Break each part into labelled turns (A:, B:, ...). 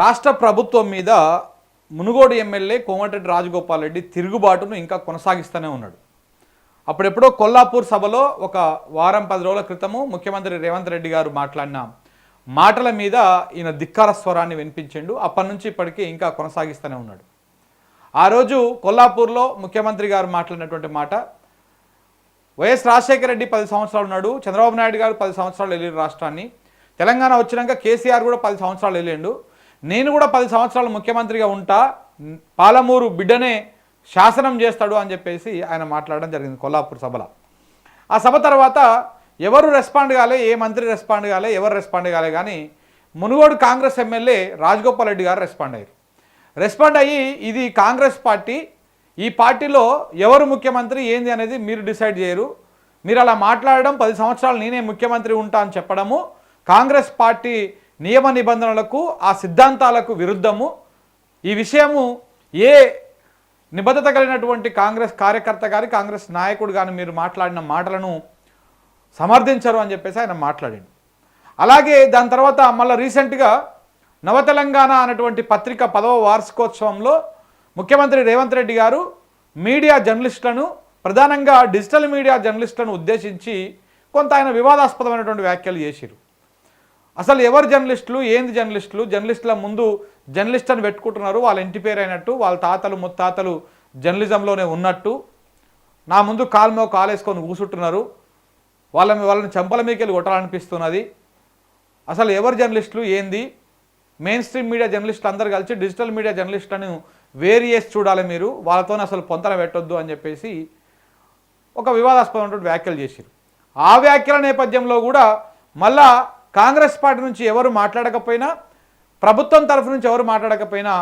A: రాష్ట్ర ప్రభుత్వం మీద మునుగోడు ఎమ్మెల్యే కోమటిరెడ్డి రాజగోపాల్ రెడ్డి తిరుగుబాటును ఇంకా కొనసాగిస్తూనే ఉన్నాడు. అప్పుడెప్పుడో కొల్లాపూర్ సభలో ఒక వారం 10 రోజుల క్రితము ముఖ్యమంత్రి రేవంత్ రెడ్డి గారు మాట్లాడిన మాటల మీద ఈయన ధిక్కార స్వరాన్ని వినిపించిండు. అప్పటి నుంచి ఇప్పటికీ ఇంకా కొనసాగిస్తూనే ఉన్నాడు. ఆ రోజు కొల్లాపూర్లో ముఖ్యమంత్రి గారు మాట్లాడినటువంటి మాట, వైఎస్ రాజశేఖర రెడ్డి 10 సంవత్సరాలు ఉన్నాడు, చంద్రబాబు నాయుడు గారు 10 సంవత్సరాలు వెళ్ళారు రాష్ట్రాన్ని, తెలంగాణ వచ్చినాక కేసీఆర్ కూడా 10 సంవత్సరాలు వెళ్ళిండు, నేను కూడా 10 సంవత్సరాలు ముఖ్యమంత్రిగా ఉంటా, పాలమూరు బిడ్డనే శాసనం చేస్తాడు అని చెప్పేసి ఆయన మాట్లాడడం జరిగింది కొల్లాపూర్ సభలో. ఆ సభ తర్వాత ఎవరు రెస్పాండ్ కాలే, ఏ మంత్రి రెస్పాండ్ కాలే, ఎవరు రెస్పాండ్ కాలే, కానీ మునుగోడు కాంగ్రెస్ ఎమ్మెల్యే రాజగోపాల్ రెడ్డి గారు రెస్పాండ్ అయ్యి ఇది కాంగ్రెస్ పార్టీ, ఈ పార్టీలో ఎవరు ముఖ్యమంత్రి ఏంది అనేది మీరు డిసైడ్ చేయరు, మీరు అలా మాట్లాడడం 10 సంవత్సరాలు నేనే ముఖ్యమంత్రి ఉంటా అని చెప్పడము కాంగ్రెస్ పార్టీ నియమ నిబంధనలకు ఆ సిద్ధాంతాలకు విరుద్ధము, ఈ విషయము ఏ నిబద్ధత కలిగినటువంటి కాంగ్రెస్ కార్యకర్త కానీ కాంగ్రెస్ నాయకుడు కానీ మీరు మాట్లాడిన మాటలను సమర్థించరు అని చెప్పేసి ఆయన మాట్లాడాడు. అలాగే దాని తర్వాత మళ్ళీ రీసెంట్గా నవతెలంగాణ అనేటువంటి పత్రిక 10వ వార్షికోత్సవంలో ముఖ్యమంత్రి రేవంత్ రెడ్డి గారు మీడియా జర్నలిస్టులను, ప్రధానంగా డిజిటల్ మీడియా జర్నలిస్టులను ఉద్దేశించి కొంత ఆయన వివాదాస్పదమైనటువంటి వ్యాఖ్యలు చేశారు. అసలు ఎవరు జర్నలిస్టులు, ఏంది జర్నలిస్టులు, జర్నలిస్టుల ముందు జర్నలిస్ట్ అని పెట్టుకుంటున్నారు, వాళ్ళ ఇంటి పేరు అయినట్టు, వాళ్ళ తాతలు ముత్తాతలు జర్నలిజంలోనే ఉన్నట్టు, నా ముందు కాలుమో కాలేసుకొని కూసుంటున్నారు, వాళ్ళని చంపల మీకెళ్ళి కొట్టాలనిపిస్తున్నది, అసలు ఎవరు జర్నలిస్టులు ఏంది, మెయిన్ స్ట్రీమ్ మీడియా జర్నలిస్టులు అందరూ కలిసి డిజిటల్ మీడియా జర్నలిస్టులను వేరు చేసి చూడాలి, మీరు వాళ్ళతో అసలు పొంతన పెట్టొద్దు అని చెప్పేసి ఒక వివాదాస్పదమైనటువంటి వ్యాఖ్యలు చేశారు. ఆ వ్యాఖ్యల నేపథ్యంలో కూడా మళ్ళా కాంగ్రెస్ పార్టీ నుంచి ఎవరు మాట్లాడకపోయినా, ప్రభుత్వం తరఫు నుంచి ఎవరు మాట్లాడకపోయినా,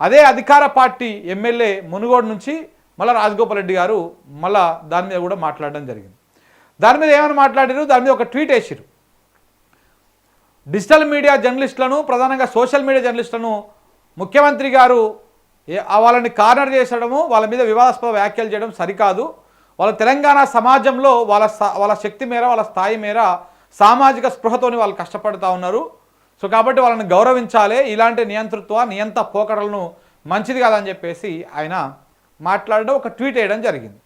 A: అదే అధికార పార్టీ ఎమ్మెల్యే మునుగోడు నుంచి మళ్ళీ రాజగోపాల్ రెడ్డి గారు మళ్ళా దాని మీద కూడా మాట్లాడడం జరిగింది. దాని మీద ఏమైనా మాట్లాడారు, దాని మీద ఒక ట్వీట్ వేసారు. డిజిటల్ మీడియా జర్నలిస్టులను, ప్రధానంగా సోషల్ మీడియా జర్నలిస్టులను ముఖ్యమంత్రి గారు వాళ్ళని కార్నర్ చేసడము, వాళ్ళ మీద వివాదాస్పద వ్యాఖ్యలు చేయడం సరికాదు, వాళ్ళ తెలంగాణ సమాజంలో వాళ్ళ శక్తి మేర, వాళ్ళ స్థాయి మేర సామాజిక స్పృహతోని వాళ్ళు కష్టపడుతూ ఉన్నారు, సో కాబట్టి వాళ్ళని గౌరవించాలి, ఇలాంటి నియంత పోకడలను మంచిది కాదని చెప్పేసి ఆయన మాట్లాడడం, ఒక ట్వీట్ వేయడం జరిగింది.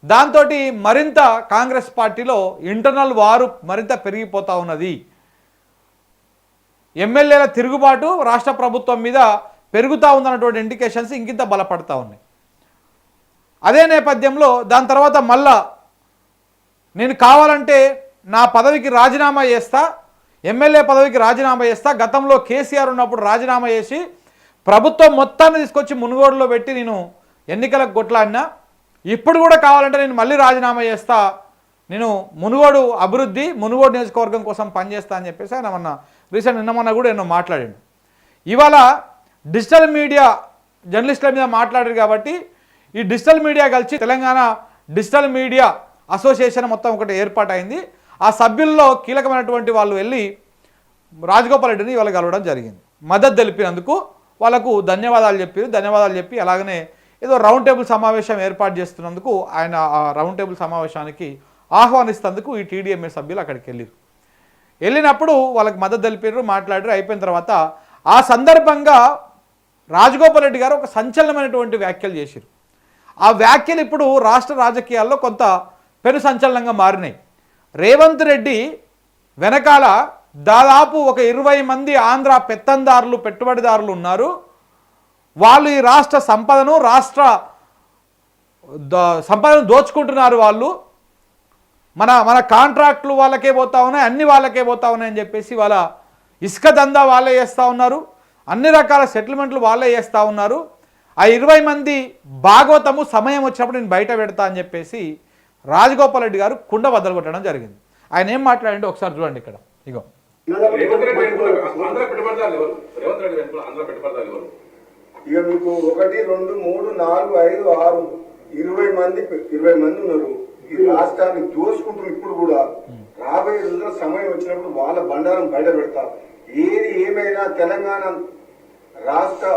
A: దాంతో మరింత కాంగ్రెస్ పార్టీలో ఇంటర్నల్ వారు మరింత పెరిగిపోతూ ఉన్నది. ఎమ్మెల్యేల తిరుగుబాటు రాష్ట్ర ప్రభుత్వం మీద పెరుగుతూ ఉందన్నటువంటి ఇండికేషన్స్ ఇంకింత బలపడతా ఉన్నాయి. అదే నేపథ్యంలో దాని తర్వాత మళ్ళా నేను కావాలంటే నా పదవికి రాజీనామా చేస్తా, ఎమ్మెల్యే పదవికి రాజీనామా చేస్తా, గతంలో కేసీఆర్ ఉన్నప్పుడు రాజీనామా చేసి ప్రభుత్వం మొత్తాన్ని తీసుకొచ్చి మునుగోడులో పెట్టి నేను ఎన్నికలకు కొట్లాడినా, ఇప్పుడు కూడా కావాలంటే నేను మళ్ళీ రాజీనామా చేస్తా, నేను మునుగోడు అభివృద్ధి, మునుగోడు నియోజకవర్గం కోసం పనిచేస్తా అని చెప్పేసి ఆయన నిన్న కూడా ఎన్నో మాట్లాడాడు. ఇవాళ డిజిటల్ మీడియా జర్నలిస్టుల మీద మాట్లాడారు కాబట్టి ఈ డిజిటల్ మీడియా కలిసి తెలంగాణ డిజిటల్ మీడియా అసోసియేషన్ మొత్తం ఒకటి ఏర్పాటైంది. ఆ సభ్యుల్లో కీలకమైనటువంటి వాళ్ళు వెళ్ళి రాజగోపాల్ రెడ్డిని ఇవాళ కలవడం జరిగింది. మద్దతు తెలిపినందుకు వాళ్ళకు ధన్యవాదాలు చెప్పి అలాగనే ఏదో రౌండ్ టేబుల్ సమావేశం ఏర్పాటు చేస్తున్నందుకు ఆయన ఆ రౌండ్ టేబుల్ సమావేశానికి ఆహ్వానిస్తేందుకు ఈ టీడీఎంఏ సభ్యులు అక్కడికి వెళ్ళినప్పుడు వాళ్ళకి మద్దతు తెలిపారు, మాట్లాడారు. అయిపోయిన తర్వాత ఆ సందర్భంగా రాజగోపాల్ రెడ్డి గారు ఒక సంచలనమైనటువంటి వ్యాఖ్యలు చేశారు. ఆ వ్యాఖ్యలు ఇప్పుడు రాష్ట్ర రాజకీయాల్లో కొంత పెను సంచలనంగా మారినాయి. రేవంత్ రెడ్డి వెనకాల దాదాపు ఒక 20 మంది ఆంధ్ర పెత్తందారులు, పెట్టుబడిదారులు ఉన్నారు. వాళ్ళు ఈ రాష్ట్ర సంపదను దోచుకుంటున్నారు. వాళ్ళు మన కాంట్రాక్టులు వాళ్ళకే పోతా ఉన్నాయి, అన్ని వాళ్ళకే పోతా ఉన్నాయని చెప్పేసి వాళ్ళ ఇసుక దందా వాళ్ళే చేస్తూ ఉన్నారు, అన్ని రకాల సెటిల్మెంట్లు వాళ్ళే చేస్తూ ఉన్నారు. ఆ 20 మంది భాగవతము సమయం వచ్చినప్పుడు నేను బయట పెడతా అని చెప్పేసి రాజగోపాల్ రెడ్డి గారు కుండ బద్దలు కొట్టడం జరిగింది. ఆయన ఏం మాట్లాడండి ఒకసారి చూడండి. ఇక్కడ ఇగో
B: ఇక మీకు 1 2 3 4 5 6 20 మంది ఉన్నారు. ఈ రాష్ట్రాన్ని దోచుకుంటున్నారు. ఇప్పుడు కూడా రాబోయే రోజుల్లో సమయం వచ్చినప్పుడు వాళ్ళ బండారం బయట పెడతారు. ఏది ఏమైనా తెలంగాణ రాష్ట్ర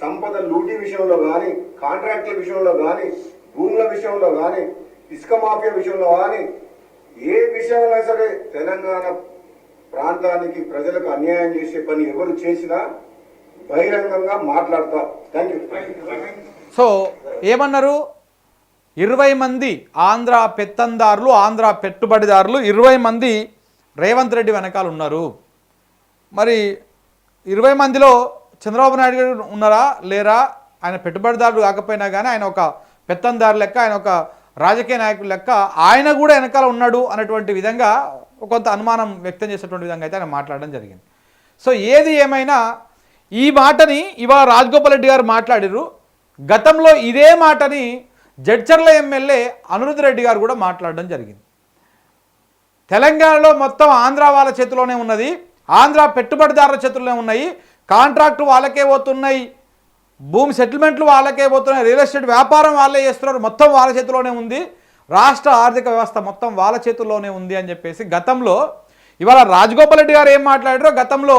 B: సంపద లూటీ విషయంలో కానీ, కాంట్రాక్టుల విషయంలో కానీ, భూముల విషయంలో కానీ, ఇసుక మాఫియా విషయంలో కానీ, ఏ విషయంలో సరే తెలంగాణ ప్రాంతానికి ప్రజలకు అన్యాయం చేసే పని ఎవరు చేసినా బహిరంగంగా మాట్లాడతా. Thank you.
A: సో ఏమన్నారు, 20 మంది ఆంధ్ర పెత్తందారులు, ఆంధ్ర పెట్టుబడిదారులు 20 మంది రేవంత్ రెడ్డి వెనకాల ఉన్నారు. మరి 20 మందిలో చంద్రబాబు నాయుడు గారు ఉన్నారా లేరా? ఆయన పెట్టుబడిదారులు కాకపోయినా కానీ ఆయన ఒక పెత్తందారు లెక్క, ఆయన ఒక రాజకీయ నాయకుడు లెక్క ఆయన కూడా వెనకాల ఉన్నాడు అనేటువంటి విధంగా కొంత అనుమానం వ్యక్తం చేసేటువంటి విధంగా అయితే ఆయన మాట్లాడడం జరిగింది. సో ఏది ఏమైనా ఈ మాటని ఇవాళ రాజగోపాల్ రెడ్డి గారు మాట్లాడారు. గతంలో ఇదే మాటని జడ్చర్ల ఎమ్మెల్యే అనిరుద్ రెడ్డి గారు కూడా మాట్లాడడం జరిగింది. తెలంగాణలో మొత్తం ఆంధ్ర వాళ్ళ చేతిలోనే ఉన్నది, ఆంధ్ర పెట్టుబడిదారుల చేతుల్లోనే ఉన్నాయి, కాంట్రాక్టు వాళ్ళకే పోతున్నాయి, భూమి సెటిల్మెంట్లు వాళ్ళకే పోతున్నాయి, రియల్ ఎస్టేట్ వ్యాపారం వాళ్ళే చేస్తున్నారు, మొత్తం వాళ్ళ చేతిలోనే ఉంది, రాష్ట్ర ఆర్థిక వ్యవస్థ మొత్తం వాళ్ళ చేతుల్లోనే ఉంది అని చెప్పేసి గతంలో ఇవాళ రాజగోపాల్ రెడ్డి గారు ఏం మాట్లాడారో గతంలో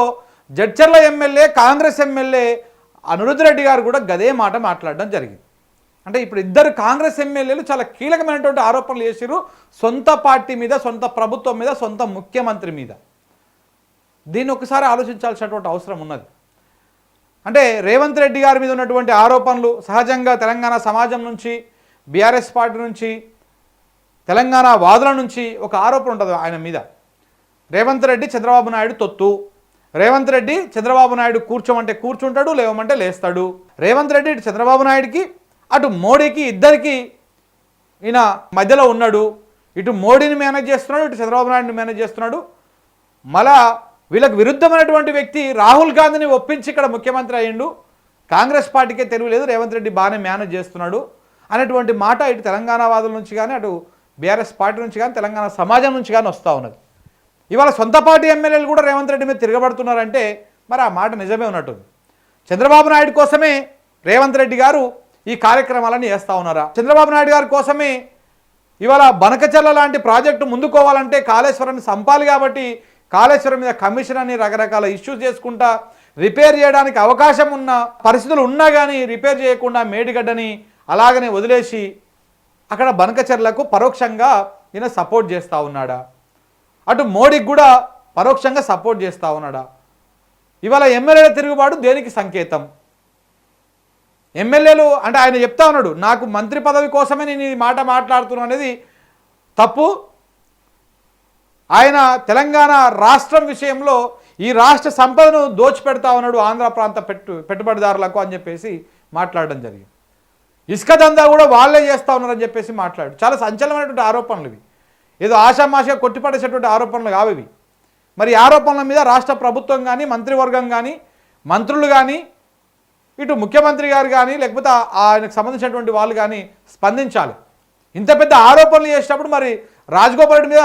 A: జడ్చర్ల ఎమ్మెల్యే కాంగ్రెస్ ఎమ్మెల్యే అనిరుద్ రెడ్డి గారు కూడా గదే మాట మాట్లాడడం జరిగింది. అంటే ఇప్పుడు ఇద్దరు కాంగ్రెస్ ఎమ్మెల్యేలు చాలా కీలకమైనటువంటి ఆరోపణలు చేసిరు సొంత పార్టీ మీద, సొంత ప్రభుత్వం మీద, సొంత ముఖ్యమంత్రి మీద. దీన్ని ఒకసారి ఆలోచించాల్సినటువంటి అవసరం ఉన్నది. అంటే రేవంత్ రెడ్డి గారి మీద ఉన్నటువంటి ఆరోపణలు సహజంగా తెలంగాణ సమాజం నుంచి, బీఆర్ఎస్ పార్టీ నుంచి, తెలంగాణ వాదుల నుంచి ఒక ఆరోపణ ఉంటుంది ఆయన మీద. రేవంత్ రెడ్డి చంద్రబాబు నాయుడు తొత్తు, రేవంత్ రెడ్డి చంద్రబాబు నాయుడు కూర్చోమంటే కూర్చుంటాడు, లేవమంటే లేస్తాడు. రేవంత్ రెడ్డి ఇటు చంద్రబాబు నాయుడికి అటు మోడీకి ఇద్దరికి ఈయన మధ్యలో ఉన్నాడు. ఇటు మోడీని మేనేజ్ చేస్తున్నాడు, ఇటు చంద్రబాబు నాయుడిని మేనేజ్ చేస్తున్నాడు. మళ్ళా వీళ్ళకి విరుద్ధమైనటువంటి వ్యక్తి రాహుల్ గాంధీని ఒప్పించి ఇక్కడ ముఖ్యమంత్రి అయ్యిండు. కాంగ్రెస్ పార్టీకే తెలియలేదు, రేవంత్ రెడ్డి బాగానే మేనేజ్ చేస్తున్నాడు అనేటువంటి మాట ఇటు తెలంగాణ వాదుల నుంచి కానీ, అటు బీఆర్ఎస్ పార్టీ నుంచి కానీ, తెలంగాణ సమాజం నుంచి కానీ వస్తూ ఉన్నది. ఇవాళ సొంత పార్టీ ఎమ్మెల్యేలు కూడా రేవంత్ రెడ్డి మీద తిరగబడుతున్నారంటే మరి ఆ మాట నిజమే ఉన్నట్టుంది. చంద్రబాబు నాయుడు కోసమే రేవంత్ రెడ్డి గారు ఈ కార్యక్రమాలన్నీ చేస్తూ ఉన్నారా? చంద్రబాబు నాయుడు గారి కోసమే ఇవాళ బనకచర్ల లాంటి ప్రాజెక్టు ముందుకోవాలంటే కాళేశ్వరాన్ని సంపాలి కాబట్టి కాళేశ్వరం మీద కమిషన్ అని రకరకాల ఇష్యూస్ చేసుకుంటా రిపేర్ చేయడానికి అవకాశం ఉన్న పరిస్థితులు ఉన్నా కానీ రిపేర్ చేయకుండా మేడిగడ్డని అలాగనే వదిలేసి అక్కడ బనకచర్లకు పరోక్షంగా ఈయన సపోర్ట్ చేస్తూ ఉన్నాడా? అటు మోడీకి కూడా పరోక్షంగా సపోర్ట్ చేస్తూ ఉన్నాడా? ఇవాళ ఎమ్మెల్యేల తిరుగుబాటు దేనికి సంకేతం? ఎమ్మెల్యేలు అంటే ఆయన చెప్తా ఉన్నాడు, నాకు మంత్రి పదవి కోసమే నేను ఈ మాట మాట్లాడుతున్నాను అనేది తప్పు. ఆయన తెలంగాణ రాష్ట్రం విషయంలో ఈ రాష్ట్ర సంపదను దోచిపెడతా ఉన్నాడు ఆంధ్ర ప్రాంత పెట్టుబడిదారులకు అని చెప్పేసి మాట్లాడడం జరిగింది. ఇసుక దందా కూడా వాళ్ళే చేస్తూ ఉన్నారని చెప్పేసి మాట్లాడు. చాలా సంచలనమైనటువంటి ఆరోపణలు ఇవి, ఏదో ఆషామాషిగా కొట్టిపడేసేటువంటి ఆరోపణలు కావు ఇవి. మరి ఈ ఆరోపణల మీద రాష్ట్ర ప్రభుత్వం కానీ, మంత్రివర్గం కానీ, మంత్రులు కానీ, ఇటు ముఖ్యమంత్రి గారు కానీ, లేకపోతే ఆయనకు సంబంధించినటువంటి వాళ్ళు కానీ స్పందించాలి. ఇంత పెద్ద ఆరోపణలు చేసేటప్పుడు మరి రాజగోపాల్ రెడ్డి మీద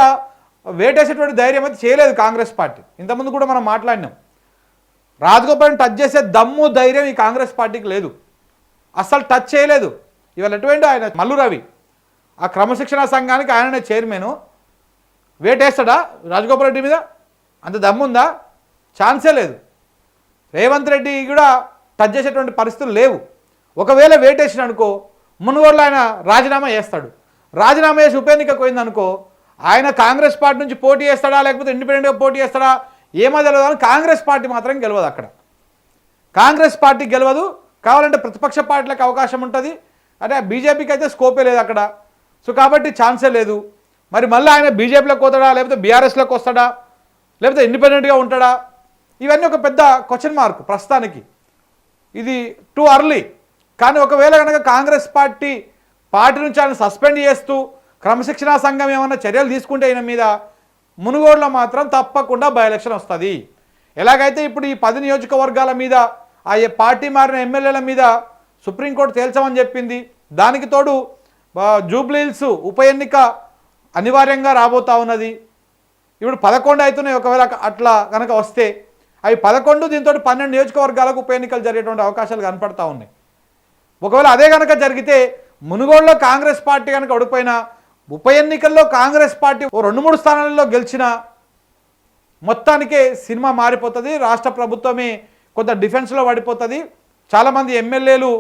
A: వేటేసేటువంటి ధైర్యం అయితే చేయలేదు కాంగ్రెస్ పార్టీ. ఇంతకుముందు కూడా మనం మాట్లాడినాం, రాజగోపాల్ రెడ్డిని టచ్ చేసే దమ్ము ధైర్యం ఈ కాంగ్రెస్ పార్టీకి లేదు, అస్సలు టచ్ చేయలేదు. ఇవాళ ఎటువంటి ఆయన మల్లు రవి ఆ క్రమశిక్షణ సంఘానికి ఆయననే చైర్మను, వేటేస్తాడా రాజగోపాల్ రెడ్డి మీద? అంత దమ్ముందా? ఛాన్సే లేదు. రేవంత్ రెడ్డి కూడా టచ్ చేసేటువంటి పరిస్థితులు లేవు. ఒకవేళ వేటేసిన అనుకో మునుగోడులో ఆయన రాజీనామా చేస్తాడు. రాజీనామా చేసి ఉప ఎన్నిక పోయిందనుకో ఆయన కాంగ్రెస్ పార్టీ నుంచి పోటీ చేస్తాడా లేకపోతే ఇండిపెండెంట్గా పోటీ చేస్తాడా ఏమో తెలియదు, కానీ కాంగ్రెస్ పార్టీ మాత్రం గెలవదు. అక్కడ కాంగ్రెస్ పార్టీ గెలవదు. కావాలంటే ప్రతిపక్ష పార్టీలకు అవకాశం ఉంటుంది, అంటే బీజేపీకి అయితే స్కోపే లేదు అక్కడ. సో కాబట్టి ఛాన్సే లేదు. మరి మళ్ళీ ఆయన బీజేపీలోకి పోతాడా లేకపోతే బీఆర్ఎస్లోకి వస్తాడా లేకపోతే ఇండిపెండెంట్గా ఉంటాడా? ఇవన్నీ ఒక పెద్ద క్వశ్చన్ మార్క్ ప్రస్తుతానికి. ఇది టూ అర్లీ. కానీ ఒకవేళ కనుక కాంగ్రెస్ పార్టీ నుంచి ఆయన సస్పెండ్ చేస్తూ క్రమశిక్షణా సంఘం ఏమన్నా చర్యలు తీసుకుంటే ఆయన మీద మునుగోడులో మాత్రం తప్పకుండా బై ఎలక్షన్ వస్తుంది. ఎలాగైతే ఇప్పుడు ఈ 10 నియోజకవర్గాల మీద ఆ పార్టీ మారిన ఎమ్మెల్యేల మీద సుప్రీంకోర్టు తేల్చమని చెప్పింది, దానికి తోడు జూబ్లీహిల్స్ ఉప ఎన్నిక అనివార్యంగా రాబోతా ఉన్నది. ఇప్పుడు 11 అవుతున్నాయి. ఒకవేళ అట్లా కనుక వస్తే అవి 11, దీంతో 12 నియోజకవర్గాలకు ఉప ఎన్నికలు జరిగేటువంటి అవకాశాలు కనపడతా ఉన్నాయి. ఒకవేళ అదే కనుక జరిగితే మునుగోడులో కాంగ్రెస్ పార్టీ కనుక ఓడిపోయినా ఉప ఎన్నికల్లో కాంగ్రెస్ పార్టీ 2-3 స్థానాలలో గెలిచిన మొత్తానికే సినిమా మారిపోతుంది. రాష్ట్ర ప్రభుత్వమే కొంత డిఫెన్స్లో పడిపోతుంది. చాలామంది ఎమ్మెల్యేలు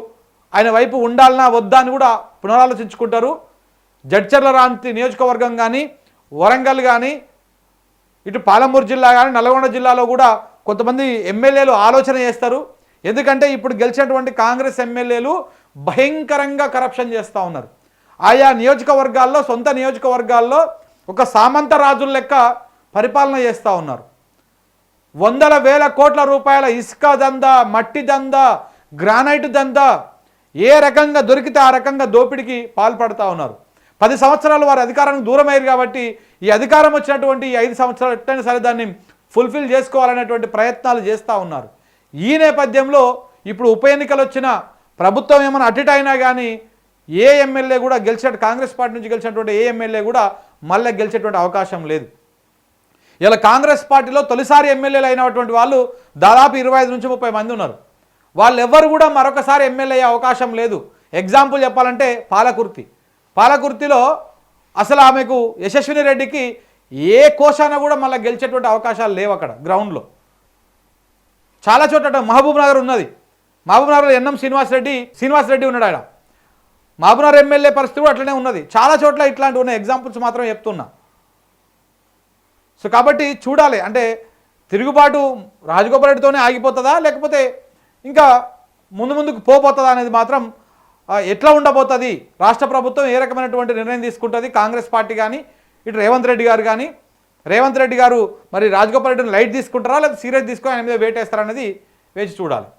A: ఆయన వైపు ఉండాలన్నా వద్దా అని కూడా పునరాలోచించుకుంటారు. జడ్చర్ల లాంటి నియోజకవర్గం కానీ, వరంగల్ కానీ, ఇటు పాలమూరు జిల్లా కానీ, నల్గొండ జిల్లాలో కూడా కొంతమంది ఎమ్మెల్యేలు ఆలోచన చేస్తారు, ఎందుకంటే ఇప్పుడు గెలిచినటువంటి కాంగ్రెస్ ఎమ్మెల్యేలు భయంకరంగా కరప్షన్ చేస్తూ ఉన్నారు. ఆయా నియోజకవర్గాల్లో, సొంత నియోజకవర్గాల్లో ఒక సామంత రాజుల లెక్క పరిపాలన చేస్తూ ఉన్నారు. వందల వేల కోట్ల రూపాయల ఇసుక దందా, మట్టి దందా, గ్రానైట్ దందా ఏ రకంగా దొరికితే ఆ రకంగా దోపిడికి పాల్పడుతూ ఉన్నారు. 10 సంవత్సరాలు వారి అధికారానికి దూరమయ్యారు కాబట్టి ఈ అధికారం వచ్చినటువంటి ఈ 5 సంవత్సరాలు ఎట్టైనా సరే దాన్ని ఫుల్ఫిల్ చేసుకోవాలనేటువంటి ప్రయత్నాలు చేస్తూ ఉన్నారు. ఈ నేపథ్యంలో ఇప్పుడు ఉప ఎన్నికలు వచ్చిన ప్రభుత్వం ఏమైనా అటు అయినా కానీ ఏ ఎమ్మెల్యే కూడా గెలిచినట్టు, కాంగ్రెస్ పార్టీ నుంచి గెలిచినటువంటి ఏ ఎమ్మెల్యే కూడా మళ్ళీ గెలిచేటువంటి అవకాశం లేదు. ఇలా కాంగ్రెస్ పార్టీలో తొలిసారి ఎమ్మెల్యేలు అయినటువంటి వాళ్ళు దాదాపు 25 నుంచి 30 మంది ఉన్నారు. వాళ్ళు ఎవరు కూడా మరొకసారి ఎమ్మెల్యే అయ్యే అవకాశం లేదు. ఎగ్జాంపుల్ చెప్పాలంటే పాలకుర్తిలో అసలు ఆమెకు యశస్విని రెడ్డికి ఏ కోశాన కూడా మళ్ళీ గెలిచేటువంటి అవకాశాలు లేవు. అక్కడ గ్రౌండ్లో చాలా చోట్ల మహబూబ్ నగర్ ఉన్నది. మహబూబ్ నగర్లో ఎన్ఎం శ్రీనివాసరెడ్డి ఉన్నాడు. ఆయన మహబూబ్ నగర్ ఎమ్మెల్యే పరిస్థితి కూడా అట్లనే ఉన్నది. చాలా చోట్ల ఇట్లాంటివి ఉన్నాయి. ఎగ్జాంపుల్స్ మాత్రం చెప్తున్నా. సో కాబట్టి చూడాలి, అంటే తిరుగుబాటు రాజగోపాల్ రెడ్డితోనే ఆగిపోతుందా లేకపోతే ఇంకా ముందుకు పోతుందా అనేది మాత్రం ఎట్లా ఉండబోతుంది, రాష్ట్ర ప్రభుత్వం ఏ రకమైనటువంటి నిర్ణయం తీసుకుంటుంది, కాంగ్రెస్ పార్టీ కానీ ఇటు రేవంత్ రెడ్డి గారు మరి రాజగోపాల్ రెడ్డిని లైట్ తీసుకుంటారా లేదా సీరియస్ తీసుకొని ఆయన మీద వేటేస్తారా అనేది వేచి చూడాలి.